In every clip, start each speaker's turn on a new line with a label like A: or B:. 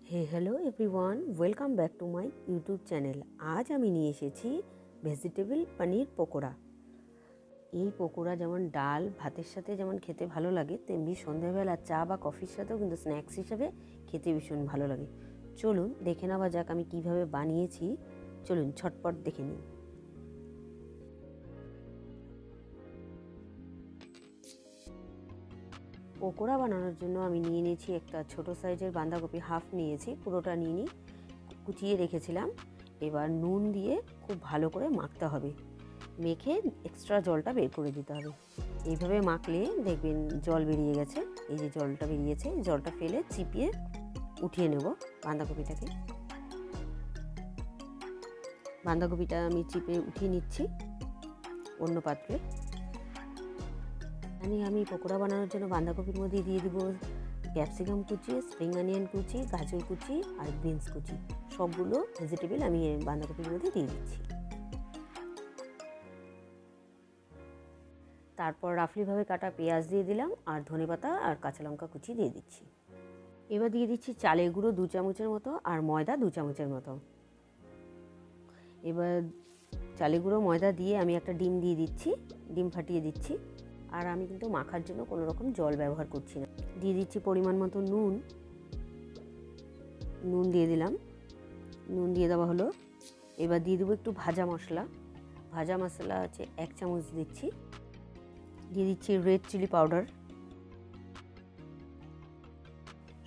A: Hello everyone, welcome back to my YouTube channel. आज আমি নিয়ে এসেছি ভেজিটেবল পনির পকোড়া। এই পকোড়া যেমন ডাল ভাতের সাথে যেমন খেতে ভালো লাগে, তেমনি সন্ধ্যাবেলা চা বা কফির সাথেও কিন্তু স্ন্যাক্স হিসেবে খেতে ভীষণ ভালো লাগে। চলুন দেখে নেওয়া যাক আমি কিভাবে বানিয়েছি। চলুন ঝটপট দেখে নিই। পকোড়া বানানোর জন্য আমি নিয়ে নিয়েছি একটা ছোট সাইজের বাঁধাকপি, হাফ নিয়েছি, পুরোটা নিয়ে নিই, কুচিয়ে রেখেছিলাম। এবার নুন দিয়ে খুব ভালো করে মাখতে হবে, মেখে এক্সট্রা জলটা বের করে দিতে হবে। এইভাবে মাখলে দেখবেন জল বেরিয়ে গেছে, এই যে জলটা বেরিয়েছে, জলটা ফেলে চিপিয়ে উঠিয়ে নেব বাঁধাকপিটাকে। বাঁধাকপিটা আমি চিপে উঠিয়ে নিচ্ছি অন্য পাত্রে। আমি পকোড়া বানানোর জন্য বাঁধাকপির মধ্যে দিয়ে দিব ক্যাপসিকাম কুচি, স্প্রিং অনিয়ন কুচি, গাজর কুচি আর বিনস কুচি। সবগুলো ভেজিটেবল আমি বাঁধাকপির মধ্যে দিয়ে দিচ্ছি। তারপর রাফলিভাবে কাটা পেঁয়াজ দিয়ে দিলাম আর ধনেপাতা আর কাঁচা লঙ্কা কুচি দিয়ে দিচ্ছি। এবার দিয়ে দিচ্ছি চালের গুঁড়ো 2 চামচের মতো আর ময়দা 2 চামচের মতো। এবার চালের গুঁড়ো ময়দা দিয়ে আমি একটা ডিম দিয়ে দিচ্ছি, ডিম ফাটিয়ে দিচ্ছি। আর আমি কিন্তু মাখার জন্য কোনো রকম জল ব্যবহার করছি না। দিয়ে দিচ্ছি পরিমাণ মতো নুন, নুন দিয়ে দিলাম, নুন দিয়ে দেওয়া হলো। এবার দিয়ে দেবো একটু ভাজা মশলা, ভাজা মশলা আছে 1 চামচ দিচ্ছি। দিয়ে দিচ্ছি রেড চিলি পাউডার।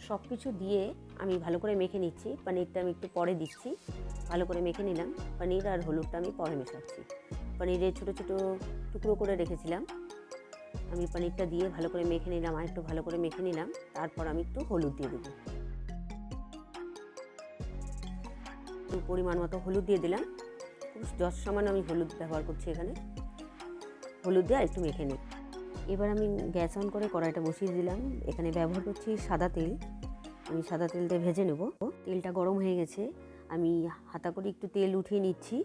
A: সব কিছু দিয়ে আমি ভালো করে মেখে নিচ্ছি। পনিরটা আমি একটু পরে দিচ্ছি, ভালো করে মেখে নিলাম। পনির আর হলুদটা আমি পরে মেশাচ্ছি। পনিরের ছোটো ছোটো টুকরো করে রেখেছিলাম, আমি পনিরটা দিয়ে ভালো করে মেখে নিলাম, আর একটু ভালো করে মেখে নিলাম। তারপর আমি একটু হলুদ দিয়ে দেবো, একটু পরিমাণ মতো হলুদ দিয়ে দিলাম। খুব যৎসামান্য আমি হলুদ ব্যবহার করছি এখানে। হলুদ দিয়ে আর একটু মেখে নিই। এবার আমি গ্যাস অন করে কড়াইটা বসিয়ে দিলাম। এখানে ব্যবহার করছি সাদা তেল। আমি সাদা তেল দিয়ে ভেজে নেব। তেলটা গরম হয়ে গেছে, আমি হাতা করে একটু তেল উঠিয়ে নিচ্ছি।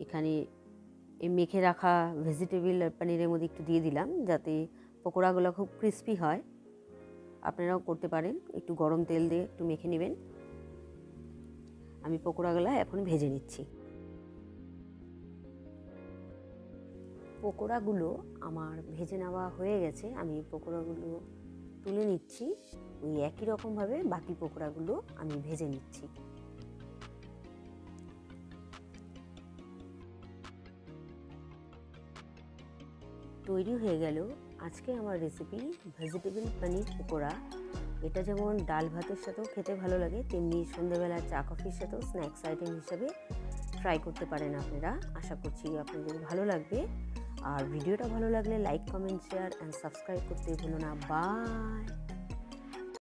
A: এখানে এই মেখে রাখা ভেজিটেবল আর পনিরের মধ্যে একটু দিয়ে দিলাম, যাতে পকোড়াগুলো খুব ক্রিস্পি হয়। আপনারাও করতে পারেন, একটু গরম তেল দিয়ে একটু মেখে নেবেন। আমি পকোড়াগুলো এখন ভেজে নিচ্ছি। পকোড়াগুলো আমার ভেজে নেওয়া হয়ে গেছে, আমি পকোড়াগুলো তুলে নিচ্ছি। ওই একই রকমভাবে বাকি পকোড়াগুলো আমি ভেজে নিচ্ছি। তৈরি হয়ে গেল আজকে আমার রেসিপি ভেজিটেবল পনির পকোড়া। এটা যেমন ডাল ভাতের সাথেও খেতে ভালো লাগে, তেমনি সন্ধ্যেবেলা চা কফির সাথেও স্ন্যাক্স আইটেম হিসেবে ট্রাই করতে পারেন আপনারা। আশা করছি আপনাদের ভালো লাগবে। আর ভিডিওটা ভালো লাগলে like, comment, share and subscribe করতে ভুলো না। বাই।